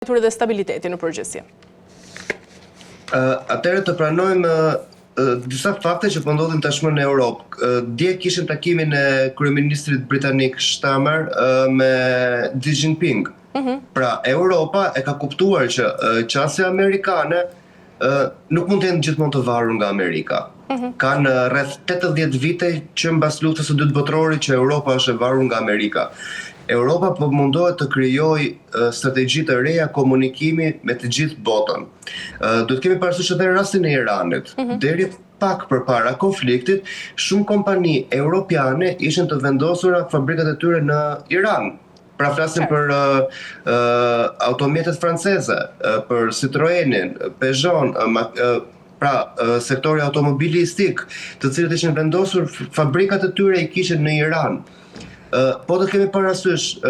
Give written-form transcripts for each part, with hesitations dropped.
dhe stabiliteti në përgjithësi. Atëherë të pranojmë disa fakte që po ndodhin tashmë në Europë. Dje kishim takimin e kryeministrit britanik Starmer me Xi Jinping. Pra Europa e ka kuptuar që qasja amerikane nuk mund të jenë gjithmonë të varur nga Amerika. Kanë rreth 80 vite që mbas luftës së dytë botërore që Europa është e varur nga Amerika. Europa po mundohet të krijojë strategji të reja komunikimi me të gjithë botën. Duhet të kemi parasysh edhe rastin e Iranit. Deri pak përpara konfliktit, shumë kompani europiane ishin të vendosura fabrikat e tyre në Iran. Pra flasim për automjetet franceze, për Citroenin, Peugeot, sektori automobilistik, të cilët ishin vendosur fabrikat e tyre i kishin në Iran. Po të kemi parasysh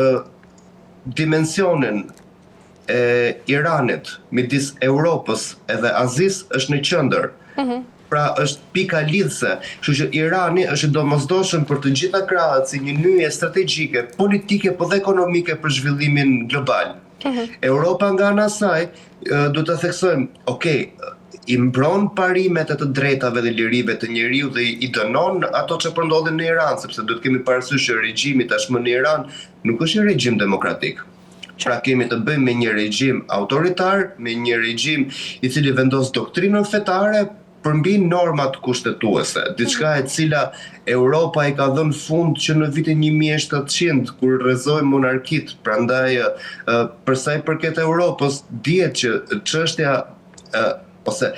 dimensionin e Iranit midis Europës edhe Azis është në qendër. Pra është pika lidhëse, kështu që Irani është i domosdoshëm për të gjitha krahët si një nyje strategjike, politike po dhe ekonomike për zhvillimin global. Europa nga ana saj duhet të theksojmë, i mbron parimet e të drejtave dhe lirive të njeriu dhe i dënon ato që po ndodhin në Iran, sepse duhet kemi parasysh që regjimi tashmë në Iran nuk është një regjim demokratik. Pra kemi të bëjmë me një regjim autoritar, me një regjim i cili vendos doktrinën fetare përmbi normat kushtetuese, diçka e cila Europa i ka dhënë fund që në vitin 1700 kur rrezoi monarkit. Prandaj për sa i përket Europës, dihet që çështja ose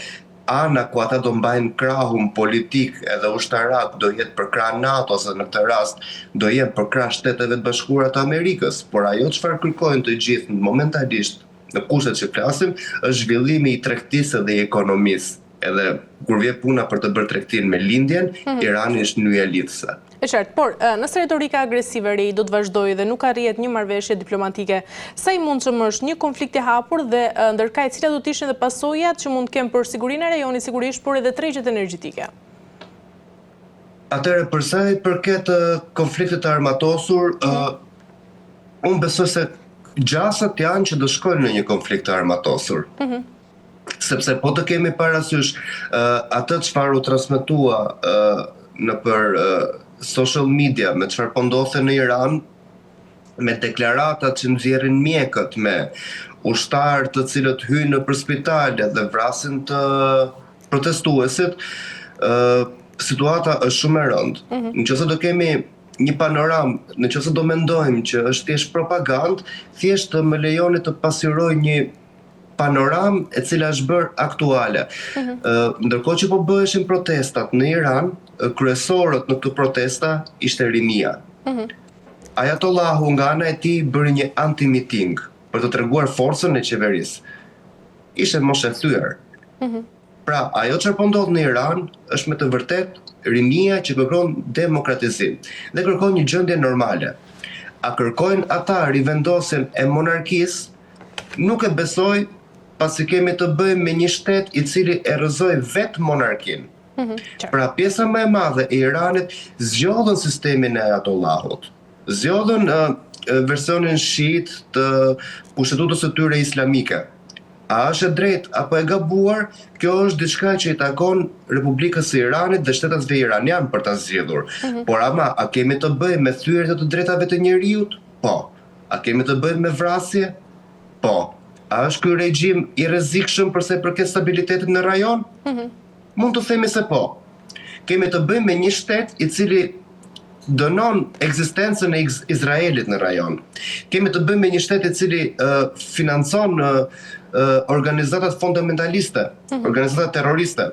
ana ku ata do mbajnë krahun politik edhe ushtarak do jetë për krah NATO, ose në këtë rast do jetë për krah Shteteve të Bashkuara të Amerikës, por ajo çfarë kërkojnë të gjithë momentalisht në kushtet që flasim është zhvillimi i tregtisë dhe i ekonomisë. Edhe kur vjen puna për të bërë tregtin me lindjen, Irani është nyja lidhëse. E qartë, por nëse retorika agresive e REI do të vazhdojë dhe nuk arrihet një marrëveshje diplomatike, sa i mundshëm është një konflikt i hapur dhe ndërkaq cilat do të ishin dhe pasojat që mund të kemë për sigurinë e rajonit sigurisht, por edhe tregjet energjetike? Atëherë për sa i përket konfliktit të armatosur, unë besoj se gjasat janë që do shkojnë në një konflikt të armatosur. Sepse po të kemi parasysh atë çfarë u transmetua nëpër social media, me çfarë po ndodhte në Iran, me deklaratat që nxjerrin mjekët, me ushtarë të cilët hyjnë nëpër spitale dhe vrasin të protestuesit, situata është shumë e rëndë. Nëse do kemi një panoramë, nëse do mendojmë që është thjesht propagandë, thjesht më lejoni të pasqyroj një panoramë e cila është bërë aktuale. Ndërkohë që po bëheshin protestat në Iran, kryesorët në këtë protesta ishte rinia. Ajatollahu nga ana e tij bëri një anti-miting për të treguar forcën e qeverisë. Ishte moshe thyer. Pra, ajo që po ndodh në Iran është me të vërtetë rinia që kërkon demokratizim dhe kërkon një gjendje normale. A kërkojnë ata rivendosjen e monarkisë? Nuk e besoj, pasi kemi të bëjmë me një shtet i cili errëzoi vetë monarkinë. Pra pjesa më e madhe e Iranit zgjodhën sistemin e Ajatollahut. Zgjodhën versionin shiit të kushtetutës së tyre islamike. A është e drejtë apo e gabuar? Kjo është diçka që i takon Republikës së Iranit dhe shtetasve iranian për ta zgjidhur. Por ama a kemi të bëjmë me thyerje të drejtave të njerëzit? Po. A kemi të bëjmë me vrasje? Po. A është ky regjim i rrezikshëm përsa i përket stabilitetit në rajon? Mund të themi se po. Kemi të bëjmë me një shtet i cili dënon ekzistencën e Izraelit në rajon. Kemi të bëjmë me një shtet i cili financon organizatat fundamentaliste, organizatat terroriste,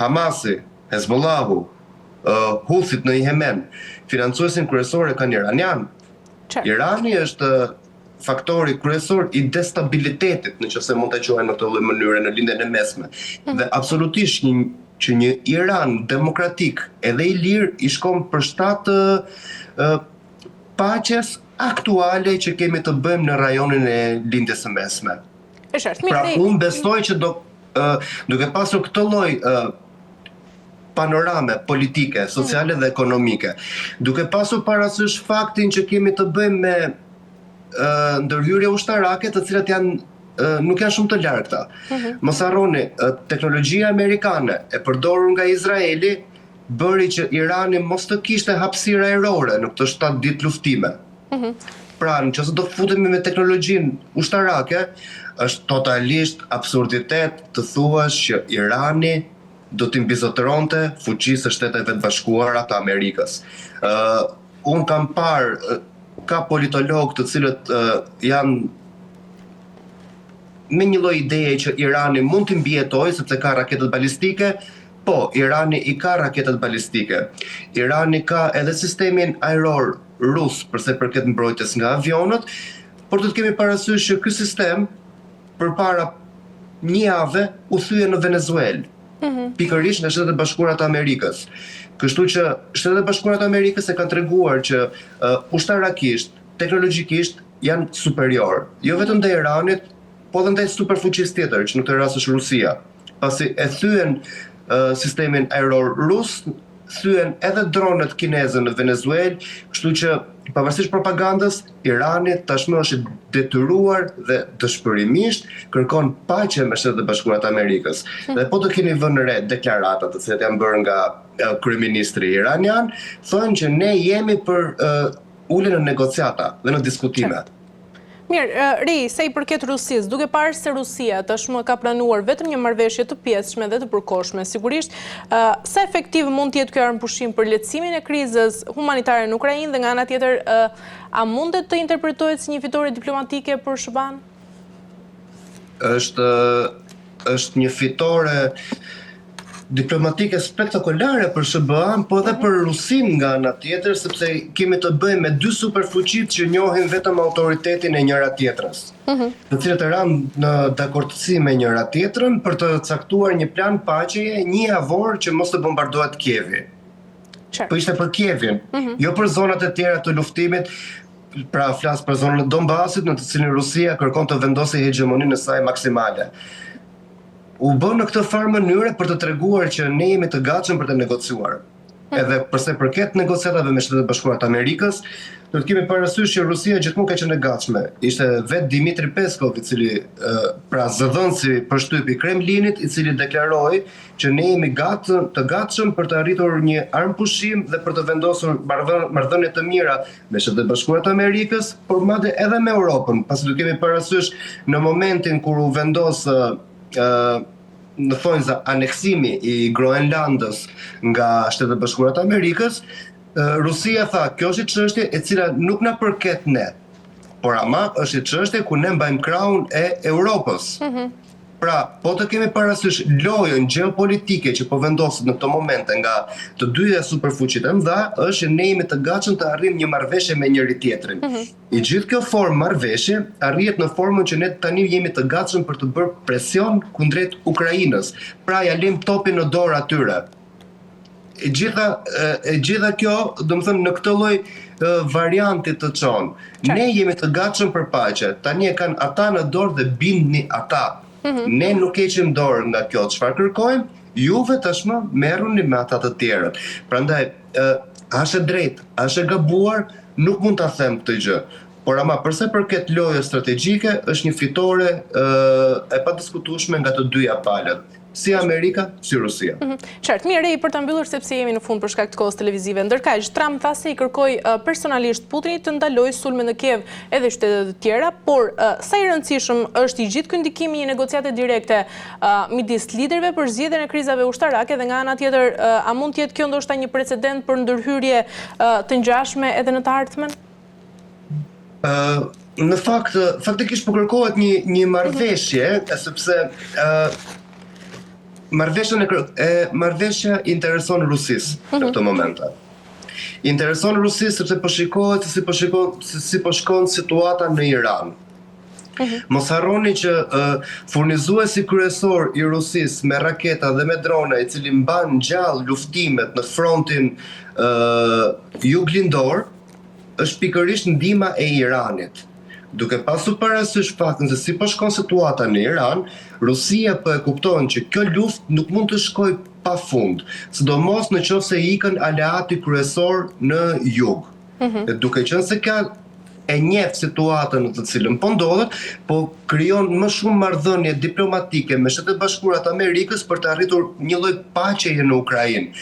Hamasi, Hezbollahu, Houthit në Yemen. Financuesin kryesor e kanë iranian. Irani është faktori kryesor i destabilitetit, nëse mund ta quajmë në këtë lloj mënyre në lindjen e mesme. Dhe absolutisht që një Iran demokratik edhe i lirë i shkon përshtat paqes aktuale që kemi të bëjmë në rajonin e lindjes së mesme. Pra unë besoj që duke pasur këtë lloj panorame politike, sociale dhe ekonomike, duke pasur parasysh faktin që kemi të bëjmë me ndërhyrje ushtarake të cilat janë nuk janë shumë të largëta. Mos harroni, teknologjia amerikane e përdorur nga Izraeli bëri që Irani mos të kishte hapësirë ajrore në këtë 7 ditë luftime. Pra, nëse do futemi me teknologjinë ushtarake, është totalisht absurditet të thuash që Irani do t'i mbizotëronte fuqisë së Shteteve të Bashkuara të Amerikës. Unë kam parë ka politologë të cilët janë me një lloj ideje që Irani mund të mbijetojë sepse ka raketet balistike. Po, Irani i ka raketet balistike. Irani ka edhe sistemin ajror rus përse përket mbrojtjes nga avionët, por do të kemi parasysh që ky sistem përpara një jave u thye në Venezuelë. Pikërisht nga Shtetet e Bashkuara të Amerikës. Kështu që Shtetet e Bashkuara të Amerikës e kanë treguar që ushtarakisht, teknologjikisht janë superior. Jo vetëm ndaj Iranit, po edhe ndaj superfuqisë tjetër, që në këtë rast është Rusia. Pasi e thyen sistemin ajror rus, thyen edhe dronet kineze në Venezuelë, kështu që pavarësisht propagandës, Irani tashmë është detyruar dhe dëshpërimisht kërkon paqe me Shtetet e Bashkuara të Amerikës. Dhe po të keni vënë re deklaratat të cilat janë bërë nga kryeministri iranian, thonë që ne jemi për uljen në negociata dhe në diskutime. Mirë, Ri, se i përket Rusisë, duke parë se Rusia tashmë ka planuar vetëm një marrëveshje të pjesshme dhe të përkohshme, sigurisht, sa efektiv mund të jetë ky armëpushim për lehtësimin e krizës humanitare në Ukrainë dhe nga ana tjetër, a mundet të interpretohet si një fitore diplomatike për SBA-n? Është një fitore diplomatike spektakolare për SBA-n, po edhe për Rusinë nga ana tjetër, sepse kemi të bëjmë me dy superfuqitë që njohin vetëm autoritetin e njëra tjetrës, të cilët ranë në dakordësi me njëra tjetrën për të caktuar një plan paqeje, një javor që mos të bombardohet Kievi. Po ishte për Kievin, jo për zonat e tjera të luftimit, pra flas për zonën e Donbasit, në të cilin Rusia kërkon të vendosë hegemoninë e saj maksimale. U bën në këtë farë mënyre për të treguar që ne jemi të gatshëm për të negociuar. Edhe përse përket negociatave me Shtetet e Bashkuara të Amerikës, do të kemi parasysh që Rusia gjithmonë ka qenë e gatshme. Ishte vetë Dmitri Peskov, i cili pra zëdhënësi përshtyp i Kremlinit, i cili deklaroi që ne jemi të gatshëm për të arritur një armëpushim dhe për të vendosur marrëdhënie të mira me Shtetet e Bashkuara të Amerikës, por madje edhe me Europën, pasi do kemi parasysh në momentin kur u vendos në thonjza aneksimi i Groenlandës nga Shtetet e Bashkuara të Amerikës, Rusia tha, kjo është çështje e cila nuk na përket ne, por ama është çështje ku ne mbajmë krahun e Europës. Pra, po të kemi parasysh lojën gjeopolitike që po vendoset në këto momente nga të dyja superfuqitë e mëdha, është që ne jemi të gatshëm të arrijmë një marrëveshje me njëri tjetrin. I gjithë kjo formë marrëveshje arrihet në formën që ne tani jemi të gatshëm për të bërë presion kundrejt Ukrainës. Pra, ja lëm topin në dorë atyre. E gjitha kjo, domethënë në këtë lloj varianti të çon. Ne jemi të gatshëm për paqe. Tani e kanë ata në dorë dhe bindni ata. Ne nuk heqim dorë nga kjo çfarë kërkojmë, juve tashmë merruni me ata të tjerët. Prandaj, a është drejt, a është gabuar, nuk mund ta them këtë gjë. Por ama përse përket lojës strategjike, është një fitore e padiskutueshme nga të dyja palët. Si Amerika, si Rusia. Qartë, mirë, për të mbyllur sepse jemi në fund për shkak të kohës televizive. Ndërkaq, Trump tha se i kërkoi personalisht Putinit të ndalojë sulme në Kiev edhe shtete të tjera, por sa i rëndësishëm është i gjithë ky ndikim i një negociate direkte midis liderëve për zgjedhjen e krizave ushtarake dhe nga ana tjetër, a mund të jetë kjo ndoshta një precedent për ndërhyrje të ngjashme edhe në të ardhmen? Në fakt, faktikisht po kërkohet një marrëveshje, sepse marrëveshja intereson Rusisë në këtë moment. Intereson Rusisë sepse po shikohet si po shkon situata në Iran. Mos harroni që furnizuesi kryesor i Rusisë me raketa dhe me drona, i cili mban gjallë luftimet në frontin juglindor, është pikërisht ndihma e Iranit. Duke pasur parasysh faktin se si po shkon situata në Iran, Rusia po e kupton që kjo luftë nuk mund të shkojë pafund, sidomos nëse ikën aleati kryesor në jug. Duke qenë se ka e njeh situatën në të cilën po ndodhet, po krijon më shumë marrëdhënie diplomatike me Shtetet Bashkuara të Amerikës për të arritur një lloj paqeje në Ukrainë.